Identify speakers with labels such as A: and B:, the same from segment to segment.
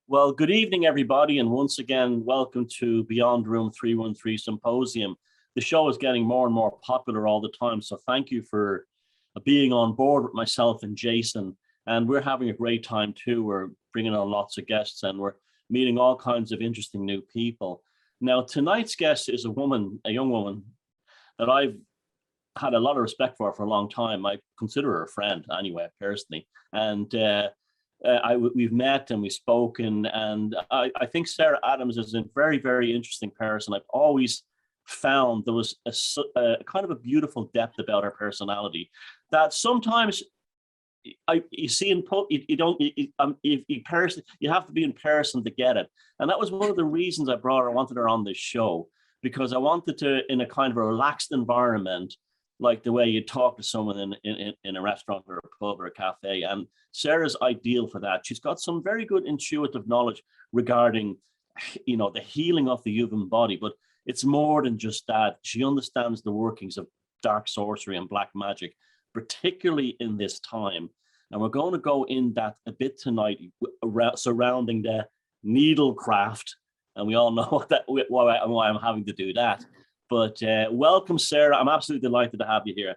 A: Well, good evening, everybody, and once again, welcome to Beyond Room 313 Symposium. The show is getting more and more popular all the time, so thank you for being on board with myself and Jason. And we're having a great time too. We're bringing on lots of guests and we're meeting all kinds of interesting new people. Now, tonight's guest is a young woman that I've had a lot of respect for a long time. I consider her a friend anyway, personally. And we've met and we've spoken, and I think Sarah Adams is a very, very interesting person. I've always found there was a kind of a beautiful depth about her personality that sometimes you see in you have to be in person to get it. And that was one of the reasons I wanted her on this show, because I wanted to, in a kind of a relaxed environment, like the way you talk to someone in a restaurant or a pub or a cafe. And Sarah's ideal for that. She's got some very good intuitive knowledge regarding, the healing of the human body, but it's more than just that. She understands the workings of dark sorcery and black magic, particularly in this time. And we're going to go in that a bit tonight, surrounding the needlecraft. And we all know why I'm having to do that. But welcome, Sarah. I'm absolutely delighted to have you here.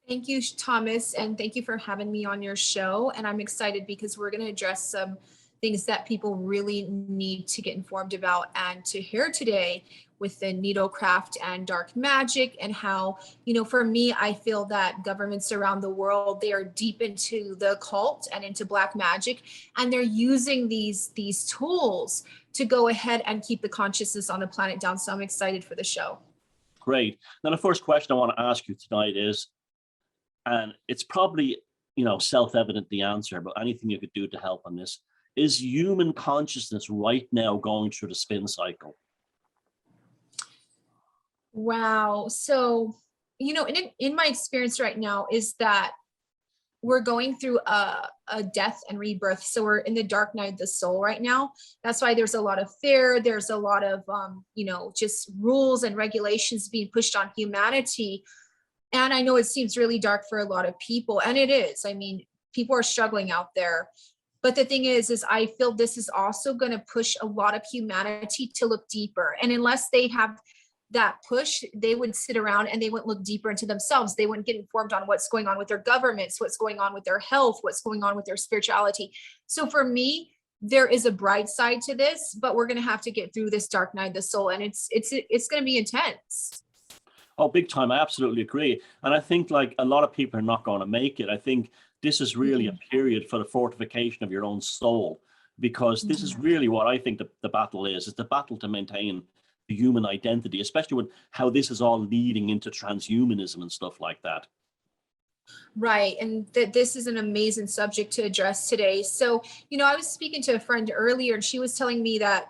B: Thank you, Thomas, and thank you for having me on your show. And I'm excited because we're going to address some things that people really need to get informed about and to hear today with the needlecraft and dark magic, and how, for me, I feel that governments around the world, they are deep into the occult and into black magic, and they're using these tools to go ahead and keep the consciousness on the planet down. So I'm excited for the show.
A: Great. Now, the first question I want to ask you tonight is, and it's probably, self-evident the answer, but anything you could do to help on this, is human consciousness right now going through the spin cycle?
B: Wow. So, in my experience right now is that we're going through a death and rebirth. So we're in the dark night of the soul right now. That's why there's a lot of fear. There's a lot of, just rules and regulations being pushed on humanity. And I know it seems really dark for a lot of people, and it is. I mean, people are struggling out there. But the thing is I feel this is also going to push a lot of humanity to look deeper. And unless they have that push, they would sit around and they wouldn't look deeper into themselves. They wouldn't get informed on what's going on with their governments, what's going on with their health, what's going on with their spirituality. So for me, there is a bright side to this, but we're going to have to get through this dark night of the soul, and it's going to be intense.
A: Oh, big time. I absolutely agree. And I think like a lot of people are not going to make it. I think this is really a period for the fortification of your own soul, because this is really what I think the battle is. It's the battle to maintain the human identity, especially with how this is all leading into transhumanism and stuff like that.
B: Right. And this is an amazing subject to address today. So, I was speaking to a friend earlier, and she was telling me that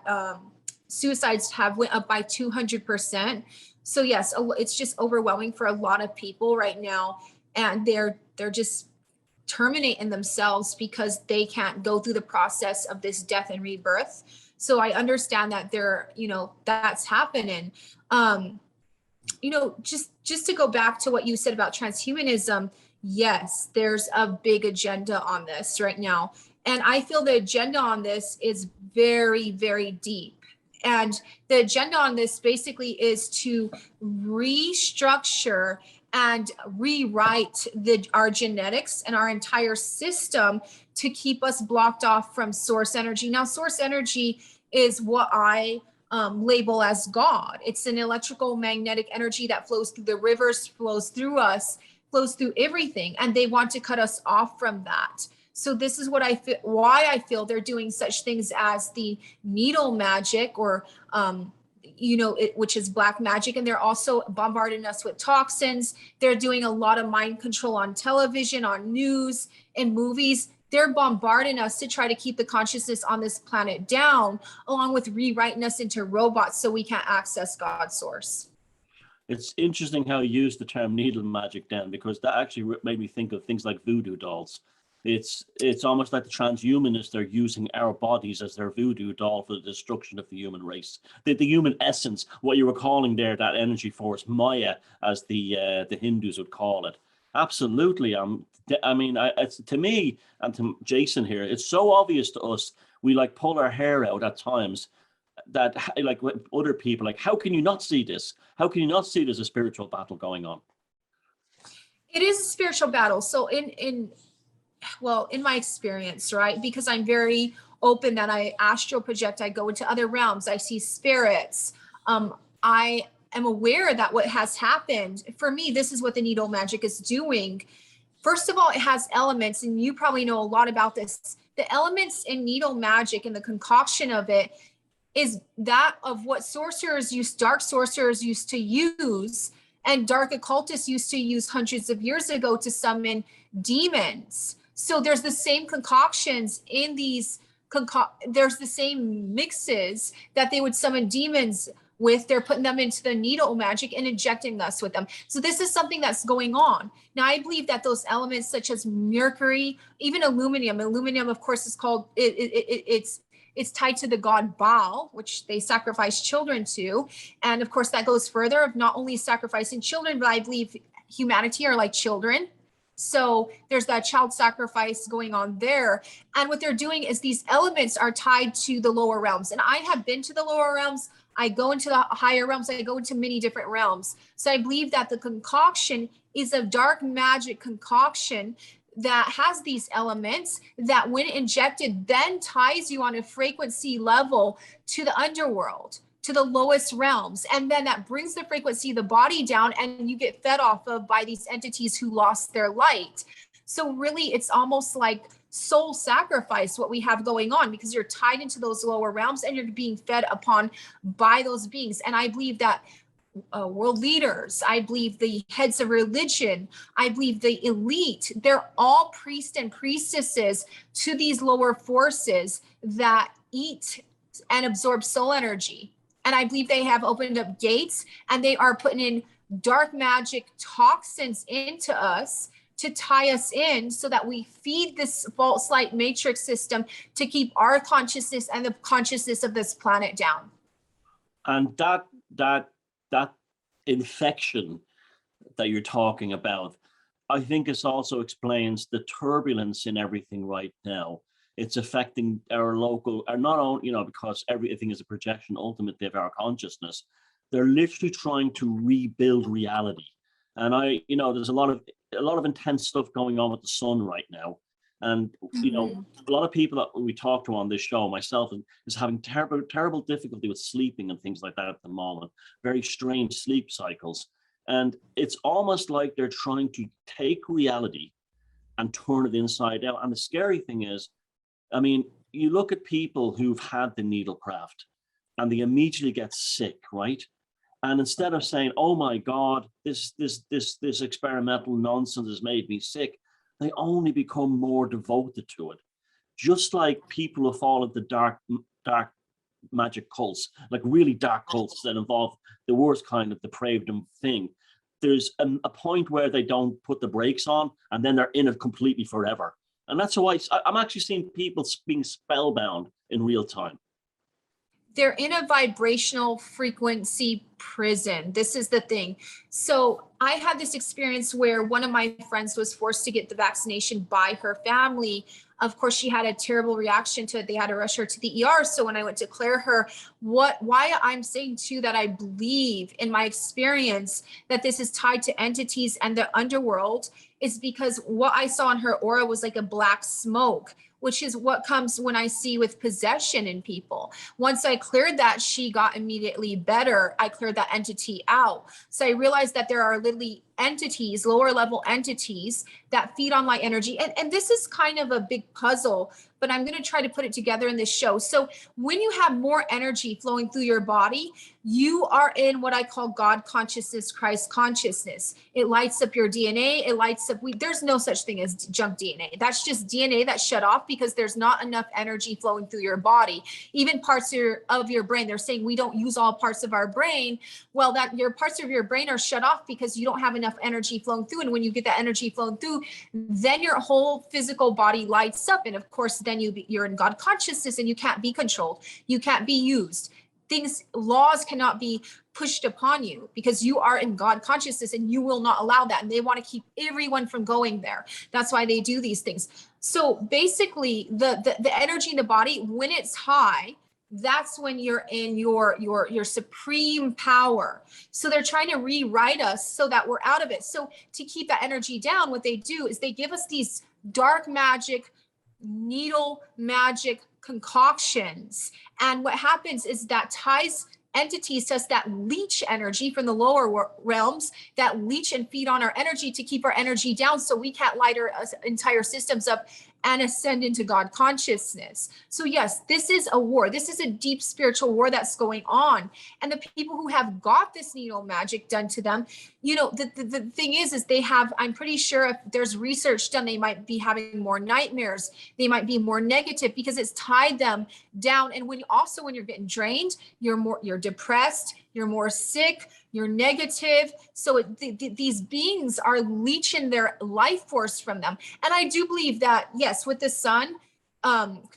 B: suicides have went up by 200%. So yes, it's just overwhelming for a lot of people right now. And they're just terminating themselves because they can't go through the process of this death and rebirth. So I understand that that's happening. Just to go back to what you said about transhumanism, yes, there's a big agenda on this right now. And I feel the agenda on this is very, very deep. And the agenda on this basically is to restructure and rewrite our genetics and our entire system to keep us blocked off from source energy. Now, source energy is what I label as God. It's an electrical magnetic energy that flows through the rivers, flows through us, flows through everything. And they want to cut us off from that. So this is what why I feel they're doing such things as the needle magic, or which is black magic. And they're also bombarding us with toxins. They're doing a lot of mind control on television, on news, and movies. They're bombarding us to try to keep the consciousness on this planet down, along with rewriting us into robots so we can't access God's source.
A: It's interesting how you use the term needle magic, Dan, because that actually made me think of things like voodoo dolls. It's almost like the transhumanists are using our bodies as their voodoo doll for the destruction of the human race. The human essence, what you were calling there, that energy force, Maya, as the Hindus would call it. Absolutely. It's to me and to Jason here, it's so obvious to us. We like pull our hair out at times that like with other people, like, how can you not see this? How can you not see there's a spiritual battle going on?
B: It is a spiritual battle. So in my experience, right? Because I'm very open that I astral project, I go into other realms, I see spirits. I am aware that what has happened for me, this is what the needle magic is doing. First of all, it has elements, and you probably know a lot about this. The elements in needle magic and the concoction of it is that of what dark sorcerers used to use, and dark occultists used to use hundreds of years ago to summon demons. So there's the same concoctions in these, there's the same mixes that they would summon demons with. They're putting them into the needle magic and injecting us with them. So this is something that's going on. Now, I believe that those elements such as mercury, even aluminum, of course, is called, it's tied to the god Baal, which they sacrifice children to. And of course, that goes further of not only sacrificing children, but I believe humanity are like children. So there's that child sacrifice going on there. And what they're doing is these elements are tied to the lower realms. And I have been to the lower realms. I go into the higher realms. I go into many different realms. So I believe that the concoction is a dark magic concoction that has these elements that when injected then ties you on a frequency level to the underworld, to the lowest realms. And then that brings the frequency of the body down, and you get fed off of by these entities who lost their light. So really it's almost like soul sacrifice what we have going on, because you're tied into those lower realms and you're being fed upon by those beings. And I believe that world leaders, I believe the heads of religion, I believe the elite, they're all priests and priestesses to these lower forces that eat and absorb soul energy. And I believe they have opened up gates, and they are putting in dark magic toxins into us to tie us in so that we feed this false light matrix system to keep our consciousness and the consciousness of this planet down.
A: And that infection that you're talking about, I think this also explains the turbulence in everything right now. It's affecting our local, or not only, because everything is a projection ultimately of our consciousness. They're literally trying to rebuild reality. And there's a lot of intense stuff going on with the sun right now. And, a lot of people that we talk to on this show, myself, is having terrible difficulty with sleeping and things like that at the moment. Very strange sleep cycles. And it's almost like they're trying to take reality and turn it inside out. And the scary thing is, you look at people who've had the needlecraft and they immediately get sick, right? And instead of saying, oh my God, this experimental nonsense has made me sick, they only become more devoted to it. Just like people who fall into dark magic cults, like really dark cults that involve the worst kind of depraved thing. There's a point where they don't put the brakes on, and then they're in it completely forever. And that's why I'm actually seeing people being spellbound in real time.
B: They're in a vibrational frequency prison. This is the thing. So I had this experience where one of my friends was forced to get the vaccination by her family. Of course, she had a terrible reaction to it. They had to rush her to the ER. So when I went to clear her, why I'm saying too that I believe in my experience that this is tied to entities and the underworld is because what I saw in her aura was like a black smoke, which is what comes when I see with possession in people. Once I cleared that, she got immediately better. I cleared that entity out. So I realized that there are literally entities, lower level entities that feed on light energy. And this is kind of a big puzzle, but I'm going to try to put it together in this show. So when you have more energy flowing through your body, you are in what I call God consciousness, Christ consciousness. It lights up your DNA. It lights up, there's no such thing as junk DNA. That's just DNA that's shut off because there's not enough energy flowing through your body. Even parts of your brain, they're saying we don't use all parts of our brain. Well, that your parts of your brain are shut off because you don't have enough energy flowing through. And when you get that energy flowing through, then your whole physical body lights up. And of course, then you're in God consciousness and you can't be controlled. You can't be used. laws cannot be pushed upon you because you are in God consciousness and you will not allow that. And they want to keep everyone from going there. That's why they do these things. So basically the energy in the body, when it's high, that's when you're in your supreme power. So they're trying to rewrite us so that we're out of it. So to keep that energy down, what they do is they give us these dark magic, needle magic concoctions. And what happens is that ties entities to us that leech energy from the lower realms, that leech and feed on our energy to keep our energy down so we can't light our entire systems up and ascend into God consciousness. So yes, this is a war. This is a deep spiritual war that's going on. And the people who have got this needle magic done to them, you know, the thing is they have, I'm pretty sure if there's research done, they might be having more nightmares. They might be more negative because it's tied them down. And when you're getting drained, you're depressed, you're more sick, you're negative. So these beings are leeching their life force from them. And I do believe that, yes, with the sun,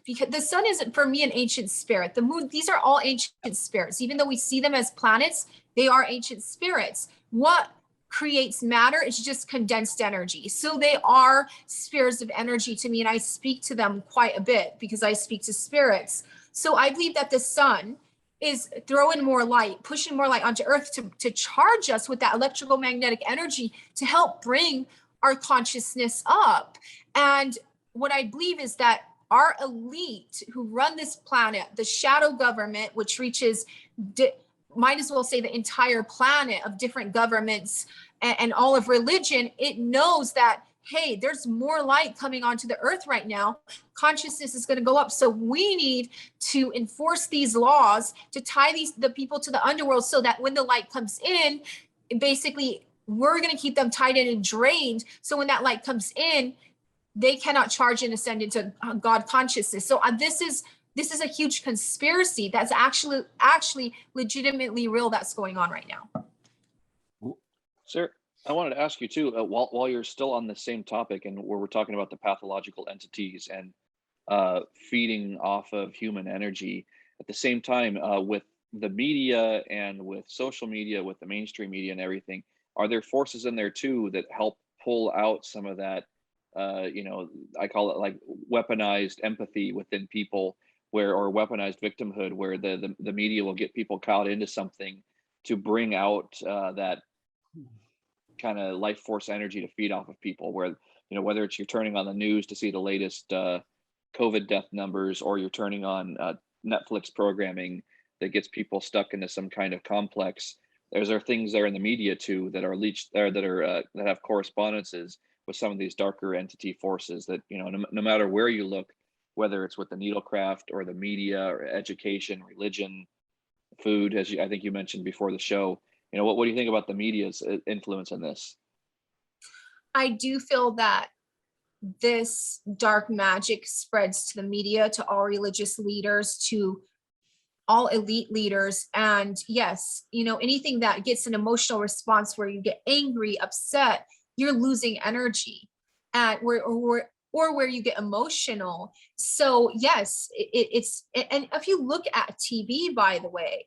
B: because the sun isn't for me an ancient spirit. The moon, these are all ancient spirits. Even though we see them as planets, they are ancient spirits. What creates matter is just condensed energy. So they are spheres of energy to me. And I speak to them quite a bit because I speak to spirits. So I believe that the sun is throwing more light, pushing more light onto Earth to charge us with that electrical magnetic energy to help bring our consciousness up. And what I believe is that our elite who run this planet, the shadow government, which reaches, might as well say the entire planet of different governments and all of religion, it knows that, hey, there's more light coming onto the earth right now. Consciousness is going to go up. So we need to enforce these laws to tie the people to the underworld so that when the light comes in, basically we're going to keep them tied in and drained. So when that light comes in, they cannot charge and ascend into God consciousness. So this is a huge conspiracy that's actually legitimately real that's going on right now.
C: Sir, I wanted to ask you too, while you're still on the same topic and where we're talking about the pathological entities and feeding off of human energy, at the same time, with the media and with social media, with the mainstream media and everything, are there forces in there too that help pull out some of that, I call it like weaponized empathy within people, or weaponized victimhood, where the media will get people caught into something to bring out that kind of life force energy to feed off of people, where, whether it's you're turning on the news to see the latest COVID death numbers, or you're turning on Netflix programming that gets people stuck into some kind of complex. There are things there in the media too that are leached there, that have correspondences with some of these darker entity forces that, no matter where you look, whether it's with the needlecraft or the media or education, religion, food, as I think you mentioned before the show. What do you think about the media's influence in this?
B: I do feel that this dark magic spreads to the media, to all religious leaders, to all elite leaders. And yes, anything that gets an emotional response where you get angry, upset, you're losing energy, and where you get emotional. So yes, it's, and if you look at TV, by the way,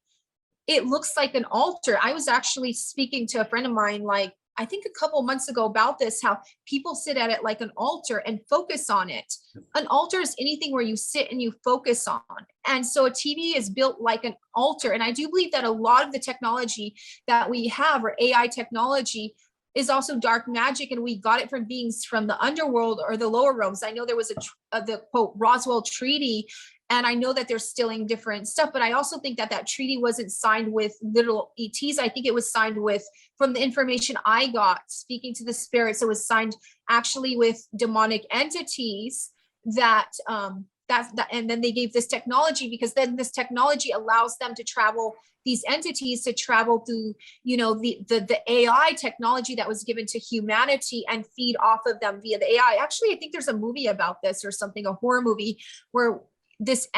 B: it looks like an altar. I was actually speaking to a friend of mine, like, I think a couple months ago, about this, how people sit at it like an altar and focus on it. An altar is anything where you sit and you focus on. And so a TV is built like an altar. And I do believe that a lot of the technology that we have, or AI technology, is also dark magic, and we got it from beings from the underworld or the lower realms. I know there was the quote Roswell Treaty, and I know that they're stealing different stuff, but I also think that treaty wasn't signed with literal ETs. I think it was signed with, from the information I got speaking to the spirits, it was signed actually with demonic entities that and then they gave this technology, because then this technology allows them to travel, these entities to travel through, the AI technology that was given to humanity, and feed off of them via the AI. Actually, I think there's a movie about this, or something, a horror movie, where these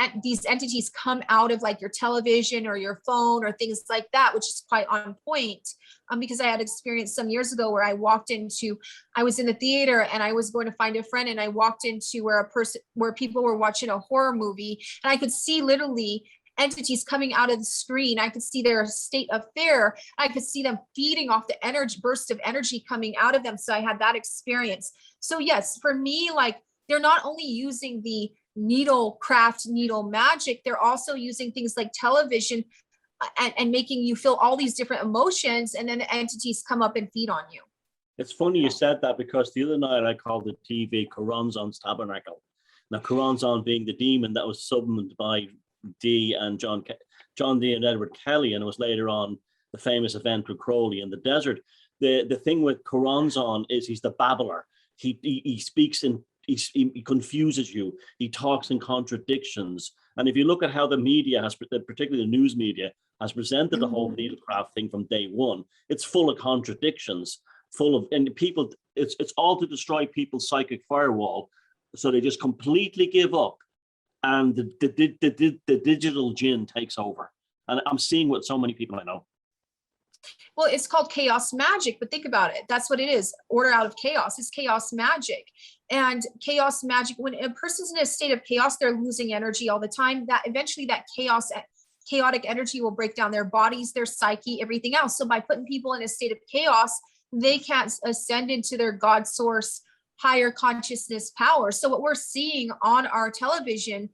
B: entities come out of like your television or your phone or things like that, which is quite on point. Because I had experience some years ago where I was in the theater and I was going to find a friend, and I walked into where people were watching a horror movie, and I could see literally entities coming out of the screen. I could see their state of fear. I could see them feeding off the energy, burst of energy coming out of them. So I had that experience. So yes, for me, like, they're not only using the needle magic, they're also using things like television and making you feel all these different emotions, and then the entities come up and feed on you.
A: It's funny you said that, because the other night I called the TV Choronzon's Tabernacle. Now, Choronzon being the demon that was summoned by Dee and John Dee and Edward Kelly, and it was later on the famous event with Crowley in the desert. The thing with Choronzon is he's the babbler. He speaks in, he confuses you. He talks in contradictions. And if you look at how the media has, particularly the news media, has presented the whole needlecraft thing from day one, it's full of contradictions, and people, it's all to destroy people's psychic firewall. So they just completely give up, and the digital djinn takes over. And I'm seeing what so many people I know.
B: Well, it's called chaos magic, but think about it. That's what it is. Order out of chaos is chaos magic. And chaos magic, when a person's in a state of chaos, they're losing energy all the time. That eventually that chaotic energy will break down their bodies, their psyche, everything else. So by putting people in a state of chaos, they can't ascend into their God source, higher consciousness power. So what we're seeing on our television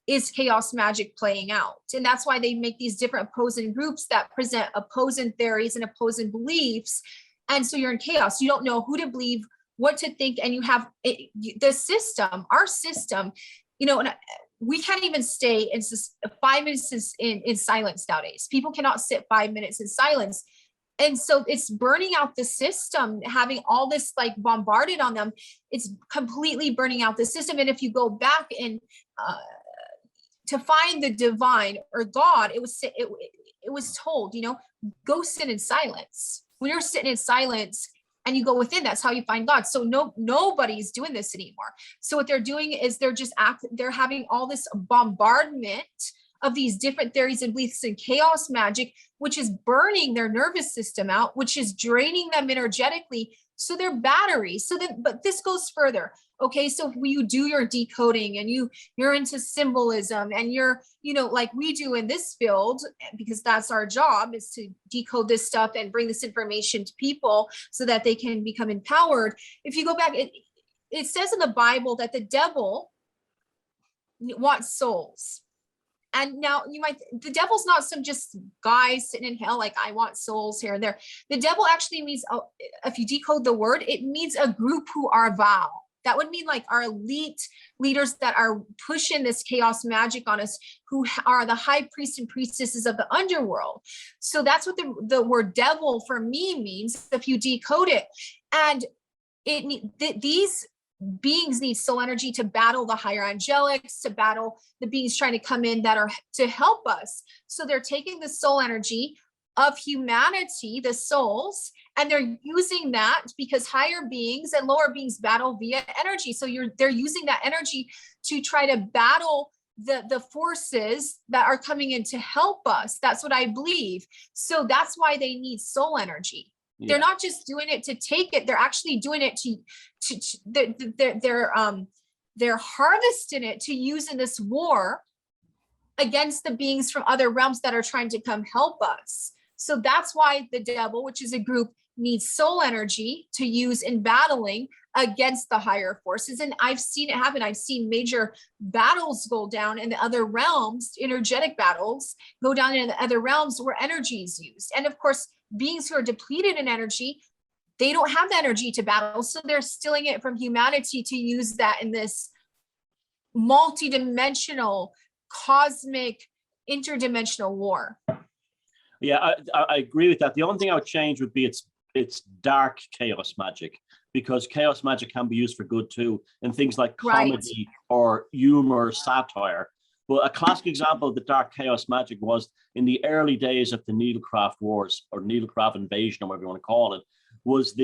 B: is chaos magic playing out. And that's why they make these different opposing groups that present opposing theories and opposing beliefs. And so you're in chaos. You don't know who to believe, what to think. And you have the system, our system, you know, and we can't even stay in 5 minutes in silence nowadays. People cannot sit 5 minutes in silence. And so it's burning out the system, having all this like bombarded on them. It's completely burning out the system. And if you go back and to find the divine or God, it was told, you know, go sit in silence. When you're sitting in silence and you go within, that's how you find God. So nobody's doing this anymore. So what they're doing is they're having all this bombardment of these different theories and beliefs and chaos magic, which is burning their nervous system out, which is draining them energetically. So their batteries. But this goes further. Okay, so when you do your decoding and you're into symbolism and you're, you know, like we do in this field, because that's our job, is to decode this stuff and bring this information to people so that they can become empowered. If you go back, it says in the Bible that the devil wants souls. And now the devil's not some just guy sitting in hell, like I want souls here and there. The devil actually means, if you decode the word, it means a group who are vile. That would mean like our elite leaders that are pushing this chaos magic on us, who are the high priests and priestesses of the underworld. So that's what the word devil for me means, if you decode it. And these beings need soul energy to battle the higher angelics, to battle the beings trying to come in that are to help us. So they're taking the soul energy of humanity, the souls, and they're using that because higher beings and lower beings battle via energy. So they're using that energy to try to battle the forces that are coming in to help us. That's what I believe. So that's why they need soul energy. Yeah. They're not just doing it to take it. They're actually doing it they're harvesting it to use in this war against the beings from other realms that are trying to come help us. So that's why the devil, which is a group, needs soul energy to use in battling against the higher forces. And I've seen it happen. I've seen major battles go down in the other realms, energetic battles go down in the other realms where energy is used. And of course, beings who are depleted in energy, they don't have the energy to battle. So they're stealing it from humanity to use that in this multi-dimensional, cosmic, interdimensional war.
A: Yeah, I agree with that. The only thing I would change would be it's dark chaos magic, because chaos magic can be used for good too, in things like comedy or humor, satire. But a classic example of the dark chaos magic was in the early days of the needlecraft wars, or needlecraft invasion, or whatever you want to call it, was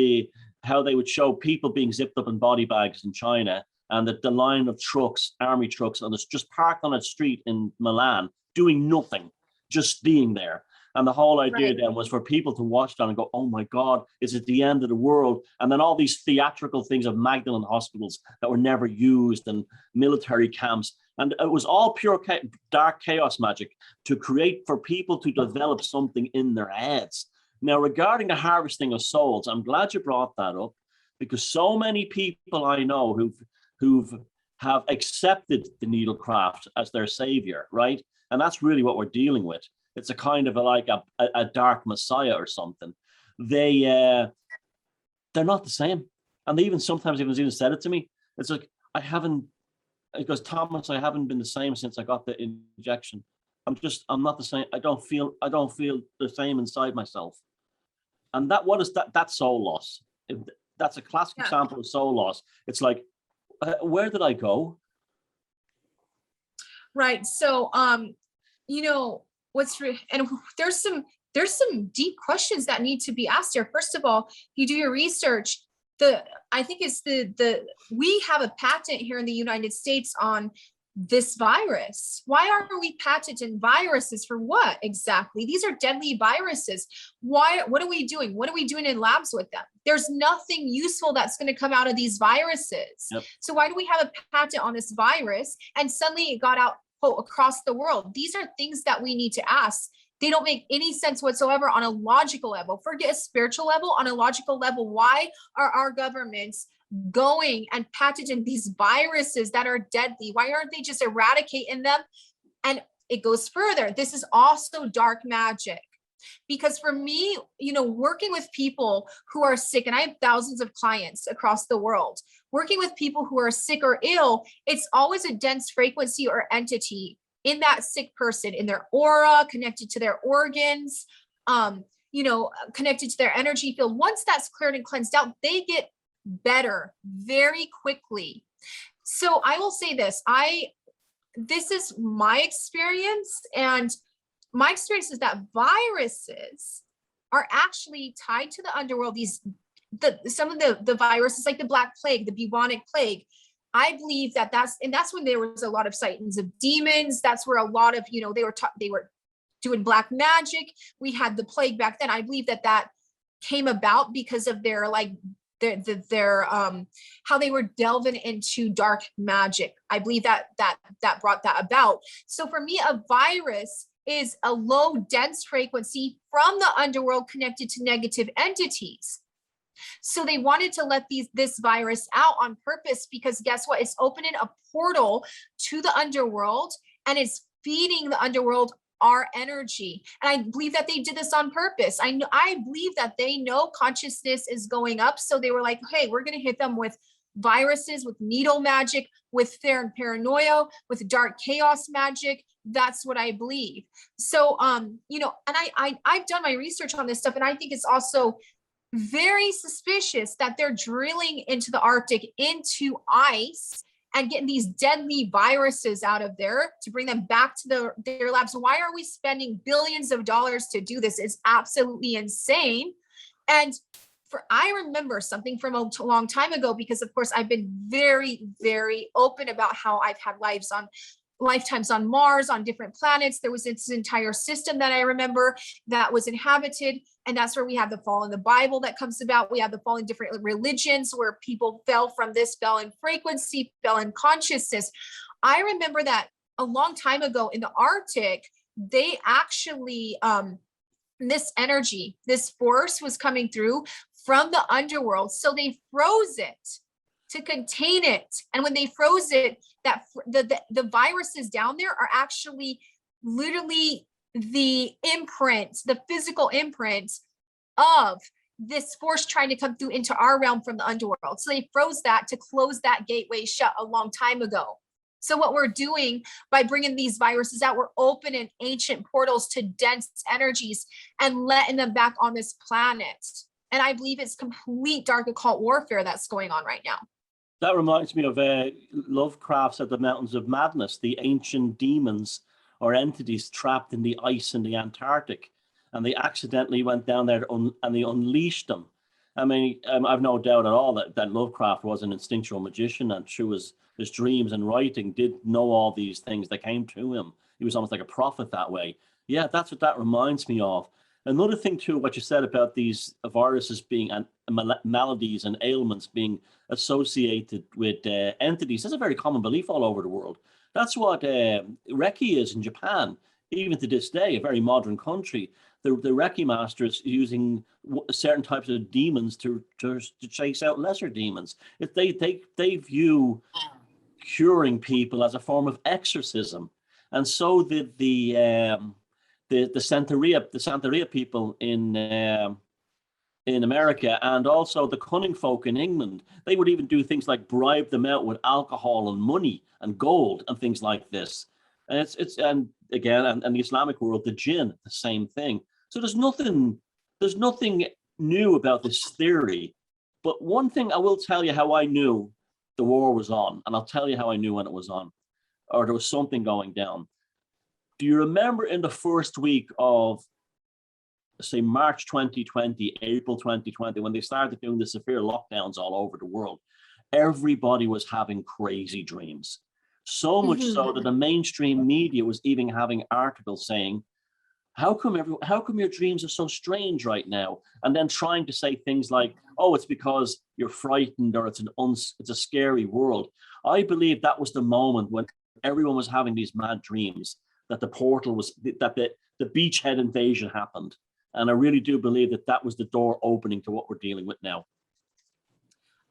A: how they would show people being zipped up in body bags in China, and the line of trucks, army trucks, and it's just parked on a street in Milan, doing nothing, just being there. And the whole idea then was for people to watch that and go, oh my God, is it the end of the world? And then all these theatrical things of Magdalene hospitals that were never used and military camps, And it was all pure dark chaos magic to create for people to develop something in their heads. Now, regarding the harvesting of souls, I'm glad you brought that up, because so many people I know who've have accepted the needlecraft as their savior, right? And that's really what we're dealing with. It's a kind of like a dark messiah or something. They're not the same. And they even sometimes even said it to me. It's like, it goes, Thomas, I haven't been the same since I got the injection. I'm not the same. I don't feel the same inside myself. And what is that? That's soul loss. That's a classic example of soul loss. It's like, where did I go?
B: Right. So, you know, and there's some deep questions that need to be asked here. First of all, you do your research. I think it's we have a patent here in the United States on this virus. Why are we patenting viruses for what exactly? These are deadly viruses. What are we doing? What are we doing in labs with them? There's nothing useful that's going to come out of these viruses.
A: Yep.
B: So why do we have a patent on this virus? And suddenly it got out across the world. These are things that we need to ask. They don't make any sense whatsoever on a logical level. Forget a spiritual level. On a logical level, why are our governments going and patenting these viruses that are deadly? Why aren't they just eradicating them? And it goes further. This is also dark magic. Because for me, you know, working with people who are sick, and I have thousands of clients across the world, working with people who are sick or ill, it's always a dense frequency or entity in that sick person, in their aura, connected to their organs, you know, connected to their energy field. Once that's cleared and cleansed out, they get better very quickly. So I will say this, this is my experience, and my experience is that viruses are actually tied to the underworld. Some of the viruses, like the Black Plague, the bubonic plague, I believe that's when there was a lot of sightings of demons. That's where a lot of, you know, they were doing black magic. We had the plague back then. I believe that came about because of their how they were delving into dark magic. I believe that brought that about. So for me, a virus is a low dense frequency from the underworld connected to negative entities. So they wanted to let this virus out on purpose, because guess what? It's opening a portal to the underworld, and it's feeding the underworld our energy. And I believe that they did this on purpose. I believe that they know consciousness is going up. So they were like, hey, we're going to hit them with viruses, with needle magic, with fear and paranoia, with dark chaos magic. That's what I believe. So, you know, and I've done my research on this stuff, and I think it's also very suspicious that they're drilling into the Arctic, into ice, and getting these deadly viruses out of there to bring them back to their labs. Why are we spending billions of dollars to do this? It's absolutely insane. And I remember something from a long time ago, because of course I've been very, very open about how I've had lifetimes on Mars, on different planets. There was this entire system that I remember that was inhabited. And that's where we have the fall in the Bible that comes about. We have the fall in different religions where people fell in frequency, fell in consciousness. I remember that a long time ago in the Arctic, they actually, this energy, this force was coming through from the underworld. So they froze it to contain it. And when they froze it, the viruses down there are actually literally the imprint, the physical imprint of this force trying to come through into our realm from the underworld. So they froze that to close that gateway shut a long time ago. So what we're doing by bringing these viruses out, we're opening ancient portals to dense energies and letting them back on this planet. And I believe it's complete dark occult warfare that's going on right now.
A: That reminds me of Lovecraft's At the Mountains of Madness, the ancient demons or entities trapped in the ice in the Antarctic. And they accidentally went down there and they unleashed them. I mean, I've no doubt at all that Lovecraft was an instinctual magician, and through his dreams and writing did know all these things that came to him. He was almost like a prophet that way. Yeah, that's what that reminds me of. Another thing too, what you said about these viruses being maladies and ailments being associated with entities, that's a very common belief all over the world. That's what Reiki is in Japan, even to this day, a very modern country. The Reiki masters using certain types of demons to chase out lesser demons. If they view curing people as a form of exorcism, and so did the Santeria people in America, and also the cunning folk in England. They would even do things like bribe them out with alcohol and money and gold and things like this. And and the Islamic world, the jinn, the same thing. So there's nothing new about this theory. But one thing I will tell you how I knew the war was on, and I'll tell you how I knew when it was on, or there was something going down. Do you remember in the first week of, say, March 2020, April 2020, when they started doing the severe lockdowns all over the world, everybody was having crazy dreams. So much so that the mainstream media was even having articles saying, how come your dreams are so strange right now? And then trying to say things like, oh, it's because you're frightened, or it's a scary world. I believe that was the moment when everyone was having these mad dreams, that the portal was, that the beachhead invasion happened. And I really do believe that was the door opening to what we're dealing with now.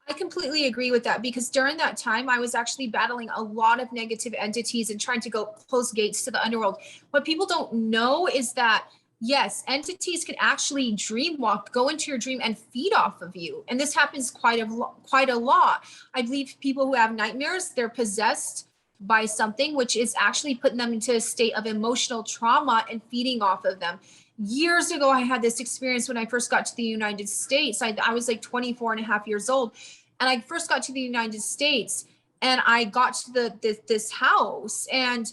B: I completely agree with that, because during that time, I was actually battling a lot of negative entities and trying to close gates to the underworld. What people don't know is that, yes, entities can actually dream walk, go into your dream and feed off of you. And this happens quite a lot. I believe people who have nightmares, they're possessed by something, which is actually putting them into a state of emotional trauma and feeding off of them. Years ago, I had this experience when I first got to the United States. I was like 24 and a half years old. And I first got to the United States, and I got to this house and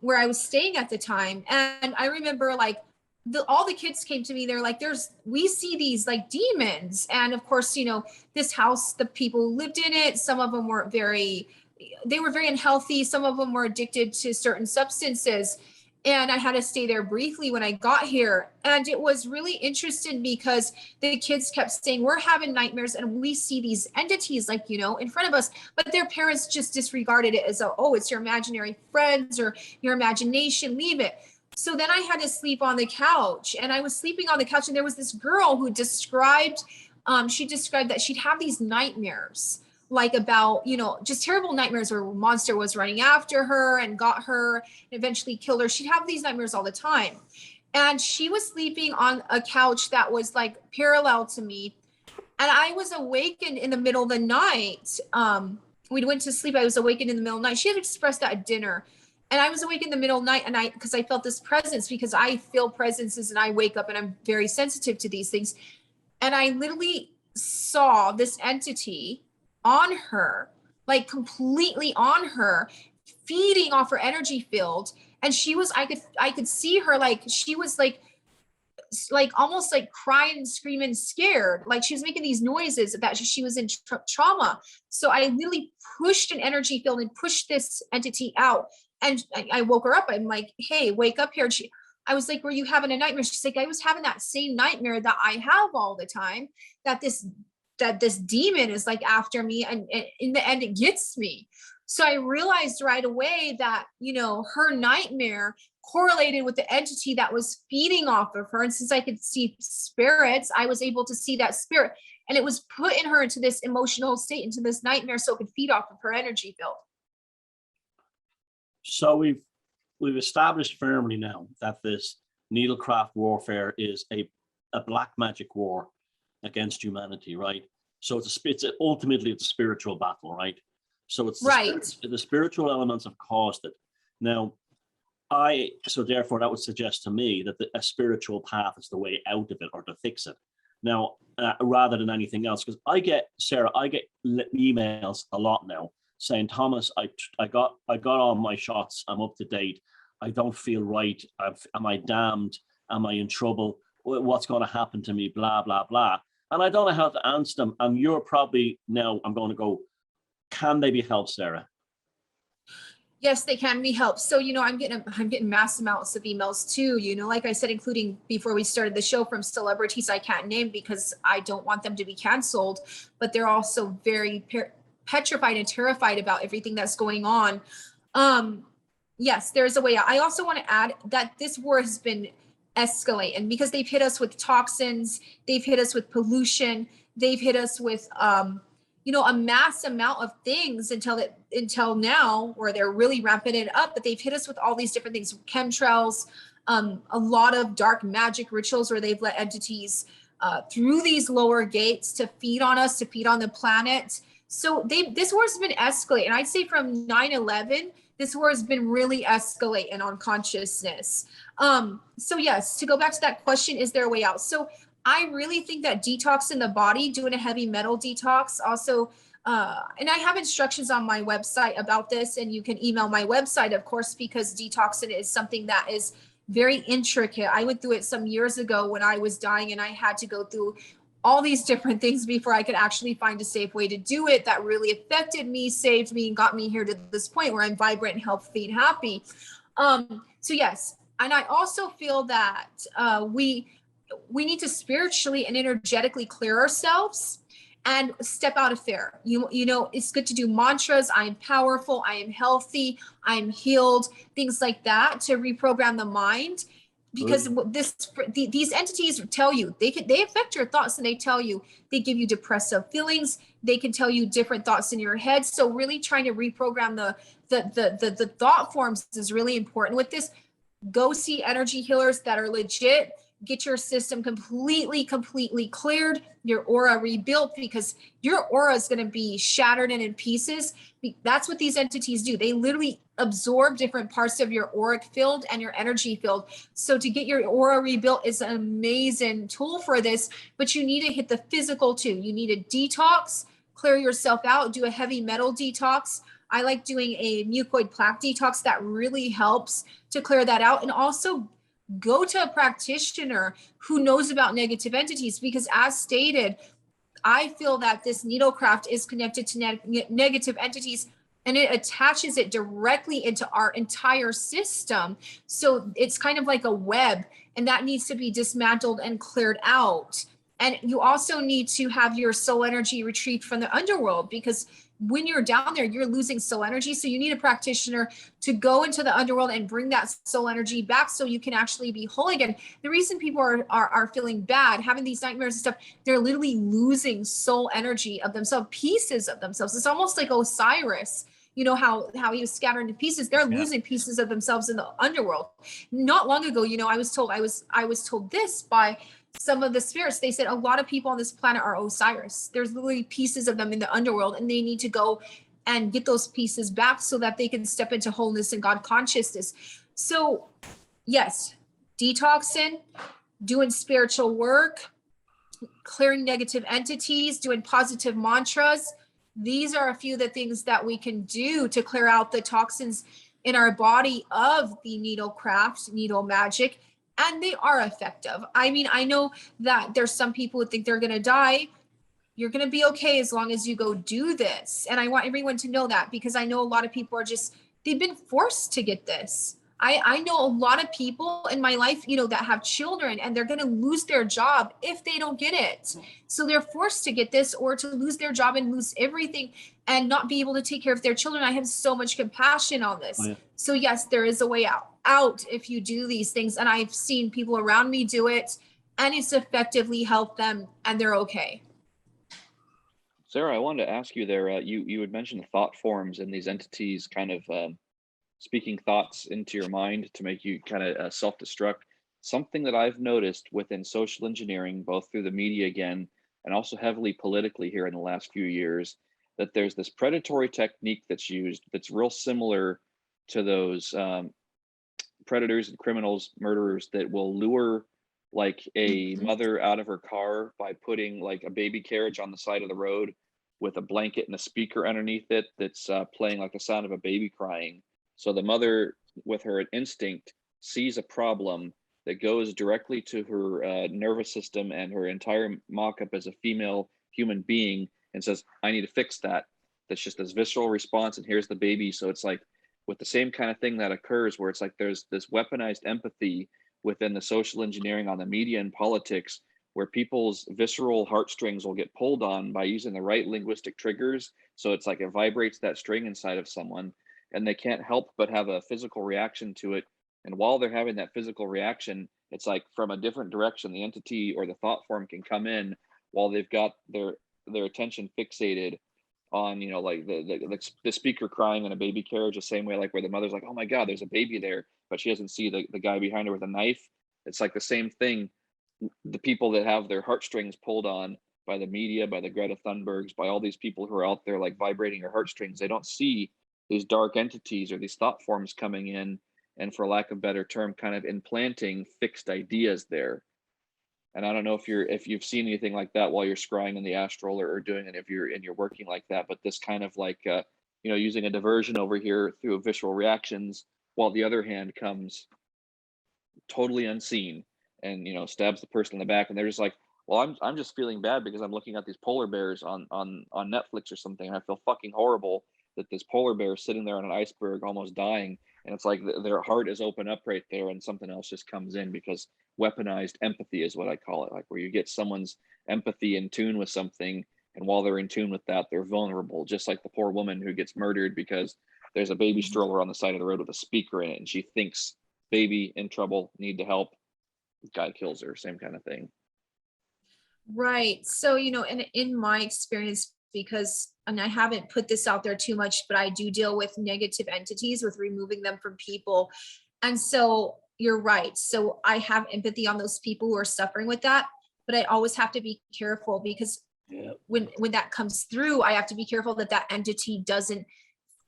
B: where I was staying at the time. And I remember like all the kids came to me. They're like, we see these like demons. And of course, this house, the people who lived in it, some of them were very unhealthy. Some of them were addicted to certain substances. And I had to stay there briefly when I got here. And it was really interesting because the kids kept saying, we're having nightmares and we see these entities like, in front of us, but their parents just disregarded it as, oh, it's your imaginary friends or your imagination, leave it. So then I had to sleep on the couch, and I was sleeping on the couch, and there was this girl who described that she'd have these nightmares, like about, just terrible nightmares where a monster was running after her and got her and eventually killed her. She'd have these nightmares all the time. And she was sleeping on a couch that was like parallel to me. And I was awakened in the middle of the night. We went to sleep. I was awakened in the middle of the night. She had expressed that at dinner. And I was awake in the middle of the night, and because I felt this presence, because I feel presences and I wake up and I'm very sensitive to these things. And I literally saw this entity on her, like completely on her, feeding off her energy field. And she was, I could see her, like she was like almost like crying, screaming, scared, like she was making these noises that she was in trauma. So I literally pushed an energy field and pushed this entity out. And I woke her up. I'm like, hey, wake up here. I was like, were you having a nightmare? She's like, I was having that same nightmare that I have all the time, that this demon is like after me, and in the end it gets me. So I realized right away that her nightmare correlated with the entity that was feeding off of her. And since I could see spirits, I was able to see that spirit, and it was putting her into this emotional state, into this nightmare, so it could feed off of her energy field.
A: So we've established firmly now that this needlecraft warfare is a black magic war against humanity, right? So ultimately it's a spiritual battle, right? So it's the spiritual elements have caused it. Now, so therefore that would suggest to me that a spiritual path is the way out of it, or to fix it. Now, rather than anything else, because Sarah, I get emails a lot now saying, Thomas, I got all my shots, I'm up to date, I don't feel right, am I damned, am I in trouble, what's going to happen to me, blah, blah, blah. And I don't know how to answer them. And you're probably now, I'm going to go, can they be helped, Sarah?
B: Yes, they can be helped. So, I'm getting mass amounts of emails too, like I said, including before we started the show, from celebrities I can't name because I don't want them to be canceled, but they're also very petrified and terrified about everything that's going on. Yes, there's a way out. I also want to add that this war has been escalating because they've hit us with toxins, they've hit us with pollution, they've hit us with a mass amount of things until now, where they're really ramping it up, but they've hit us with all these different things, chemtrails, a lot of dark magic rituals where they've let entities through these lower gates to feed on us, to feed on the planet. So this war has been escalating. I'd say from 9/11, this war has been really escalating on consciousness. So yes, to go back to that question, is there a way out? So I really think that detoxing the body, doing a heavy metal detox, also, and I have instructions on my website about this, and you can email my website, of course, because detoxing is something that is very intricate. I went through it some years ago when I was dying, and I had to go through all these different things before I could actually find a safe way to do it that really affected me, saved me, and got me here to this point where I'm vibrant and healthy and happy. So yes, and I also feel that we need to spiritually and energetically clear ourselves and step out of fear. You know, it's good to do mantras. I am powerful. I am healthy. I am healed. Things like that to reprogram the mind, because these entities tell you they affect your thoughts, and they tell you, they give you depressive feelings. They can tell you different thoughts in your head. So really trying to reprogram the thought forms is really important with this. Go see energy healers that are legit. Get your system completely cleared, your aura rebuilt, because your aura is going to be shattered and in pieces. That's what these entities do. They literally absorb different parts of your auric field and your energy field. So to get your aura rebuilt is an amazing tool for this, but you need to hit the physical too. You need a detox, clear yourself out, do a heavy metal detox. I like doing a mucoid plaque detox that really helps to clear that out. And also go to a practitioner who knows about negative entities, because as stated, I feel that this needlecraft is connected to negative entities, and it attaches it directly into our entire system. So it's kind of like a web, and that needs to be dismantled and cleared out. And you also need to have your soul energy retrieved from the underworld, because when you're down there, you're losing soul energy. So you need a practitioner to go into the underworld and bring that soul energy back so you can actually be whole again. The reason people are feeling bad, having these nightmares and stuff, they're literally losing soul energy of themselves, pieces of themselves. It's almost like Osiris. You know how he was scattered into pieces. They're losing pieces of themselves in the underworld. Not long ago, I was told this by some of the spirits. They said a lot of people on this planet are Osiris. There's literally pieces of them in the underworld, and they need to go and get those pieces back so that they can step into wholeness and God consciousness. So yes, detoxing, doing spiritual work, clearing negative entities, doing positive mantras. These are a few of the things that we can do to clear out the toxins in our body of the needlecraft, needle magic. And they are effective. I mean, I know that there's some people who think they're going to die. You're going to be okay as long as you go do this. And I want everyone to know that, because I know a lot of people are they've been forced to get this. I know a lot of people in my life, that have children, and they're going to lose their job if they don't get it. So they're forced to get this, or to lose their job and lose everything and not be able to take care of their children. I have so much compassion on this. Oh, yeah. So yes, there is a way out if you do these things. And I've seen people around me do it, and it's effectively helped them, and they're okay.
C: Sarah, I wanted to ask you there, you had mentioned thought forms and these entities kind of speaking thoughts into your mind to make you kind of self-destruct. Something that I've noticed within social engineering, both through the media again, and also heavily politically here in the last few years, that there's this predatory technique that's used that's real similar to those predators and criminals, murderers, that will lure like a mother out of her car by putting like a baby carriage on the side of the road with a blanket and a speaker underneath it that's playing like the sound of a baby crying. So the mother, with her instinct, sees a problem that goes directly to her nervous system and her entire mock-up as a female human being, and says, I need to fix that. That's just this visceral response, and here's the baby. So it's like with the same kind of thing that occurs, where it's like there's this weaponized empathy within the social engineering on the media and politics, where people's visceral heartstrings will get pulled on by using the right linguistic triggers. So it's like it vibrates that string inside of someone. and they can't help but have a physical reaction to it. And while they're having that physical reaction, it's like from a different direction, the entity or the thought form can come in while they've got their attention fixated on, you know, like the speaker crying in a baby carriage, the same way, like where the mother's like, oh my God, there's a baby there, but she doesn't see the guy behind her with a knife. It's like the same thing. The people that have their heartstrings pulled on by the media, by the Greta Thunbergs, by all these people who are out there like vibrating your heartstrings, they don't see these dark entities or these thought forms coming in, and for lack of a better term, kind of implanting fixed ideas there. And I don't know if you've seen anything like that while you're scrying in the astral, or doing it if you're working like that, but this kind of like you know, using a diversion over here through visceral reactions, while the other hand comes totally unseen and, you know, stabs the person in the back, and they're just like, well, I'm just feeling bad because I'm looking at these polar bears on Netflix or something, and I feel fucking horrible that this polar bear is sitting there on an iceberg almost dying, and it's like their heart is open up right there, and something else just comes in, because weaponized empathy is what I call it, like where you get someone's empathy in tune with something, and while they're in tune with that, they're vulnerable, just like the poor woman who gets murdered because there's a baby stroller on the side of the road with a speaker in it, and she thinks baby in trouble, need to help, guy kills her, same kind of thing.
B: Right. So, you know, in my experience, because, and I haven't put this out there too much, but I do deal with negative entities, with removing them from people. And so you're right. So I have empathy on those people who are suffering with that, but I always have to be careful, because when that comes through, I have to be careful that that entity doesn't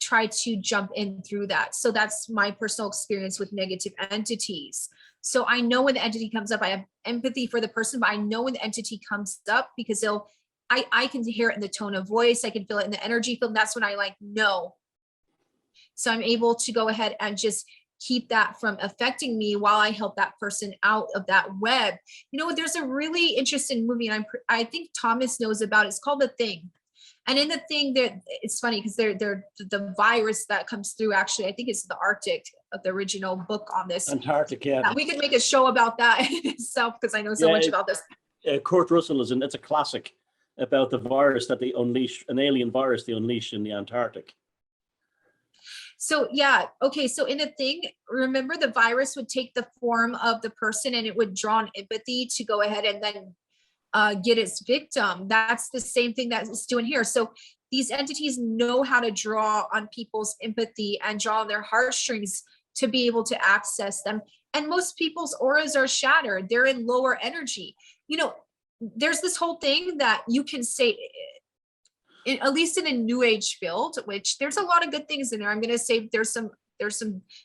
B: try to jump in through that. So that's my personal experience with negative entities. So I know when the entity comes up, I have empathy for the person, but I know when the entity comes up, because I can hear it in the tone of voice. I can feel it in the energy field. That's when I like know. So I'm able to go ahead and just keep that from affecting me while I help that person out of that web. You know, there's a really interesting movie, and I think Thomas knows about it. It's called The Thing. And in The Thing, it's funny because they're the virus that comes through, actually, I think it's the Arctic, of the original book on this.
A: Antarctic, yeah.
B: We could make a show about that itself, because I know so much about this.
A: Kurt Russell it's a classic about the virus that they unleash, an alien virus they unleash in the Antarctic.
B: So yeah, okay. So in The Thing, remember the virus would take the form of the person, and it would draw on empathy to go ahead and then get its victim. That's the same thing that it's doing here. So these entities know how to draw on people's empathy and draw on their heartstrings to be able to access them. And most people's auras are shattered. They're in lower energy. You know, there's this whole thing that you can say, at least in a new age field, which there's a lot of good things in there. I'm going to say there's some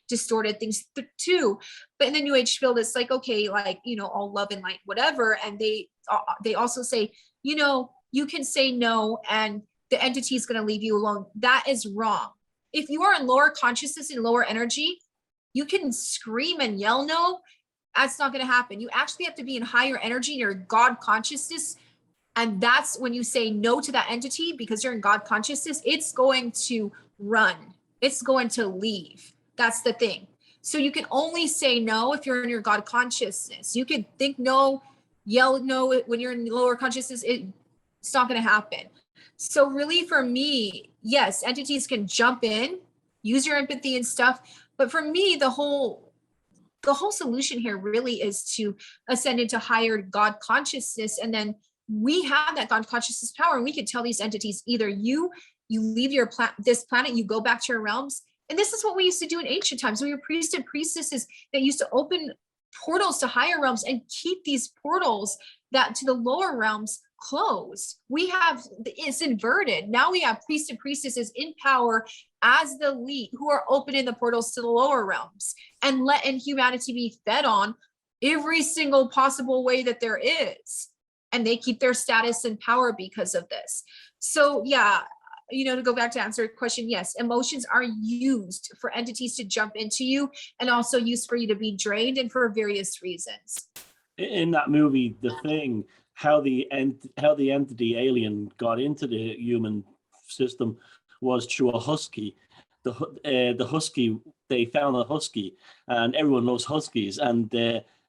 B: distorted things too, but in the new age field, it's like, okay, like, you know, all love and light, whatever. And they also say, you know, you can say no and the entity is going to leave you alone. That is wrong. If you are in lower consciousness and lower energy, you can scream and yell no. That's not going to happen. You actually have to be in higher energy, your God consciousness. And that's when you say no to that entity, because you're in God consciousness, it's going to run. It's going to leave. That's the thing. So you can only say no if you're in your God consciousness. You can think no, yell no. When you're in lower consciousness, it's not going to happen. So really for me, yes, entities can jump in, use your empathy and stuff. But for me, the whole solution here really is to ascend into higher God consciousness. And then we have that God consciousness power, and we can tell these entities, either you leave this planet, you go back to your realms. And this is what we used to do in ancient times. We were priests and priestesses that used to open portals to higher realms and keep these portals that to the lower realms closed. It's inverted. Now we have priests and priestesses in power as the elite who are opening the portals to the lower realms and letting humanity be fed on every single possible way that there is. And they keep their status and power because of this. So yeah, you know, to go back to answer your question, yes, emotions are used for entities to jump into you, and also used for you to be drained, and for various reasons.
A: In that movie, The Thing, how the entity alien got into the human system was through a husky. The husky, they found a husky, and everyone loves huskies, and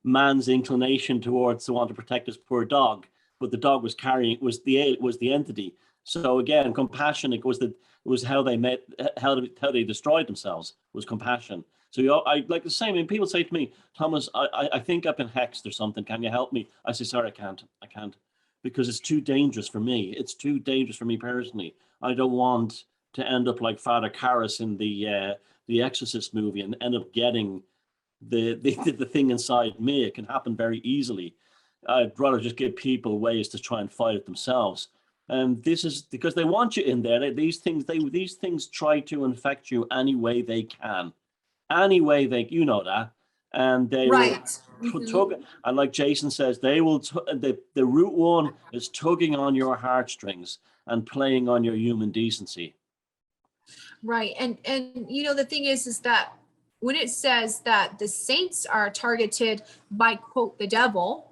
A: man's inclination towards to want to protect his poor dog, but the dog was the entity. So again, compassion, it was It was how they met, how they destroyed themselves was compassion. So I like the same. And people say to me, Thomas, I think I've been hexed or something. Can you help me? I say, sorry, I can't, because it's too dangerous for me. It's too dangerous for me personally. I don't want to end up like Father Karras in the Exorcist movie and end up getting the thing inside me. It can happen very easily. I'd rather just give people ways to try and fight it themselves. And this is because they want you in there. These things try to infect you any way they can, any way they, you know that, and they
B: Right.
A: will tug. And like Jason says, they will. The root one is tugging on your heartstrings and playing on your human decency.
B: Right. And you know, the thing is that when it says that the saints are targeted by, quote, the devil,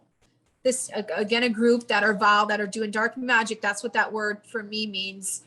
B: this, again, a group that are vile, that are doing dark magic, that's what that word for me means.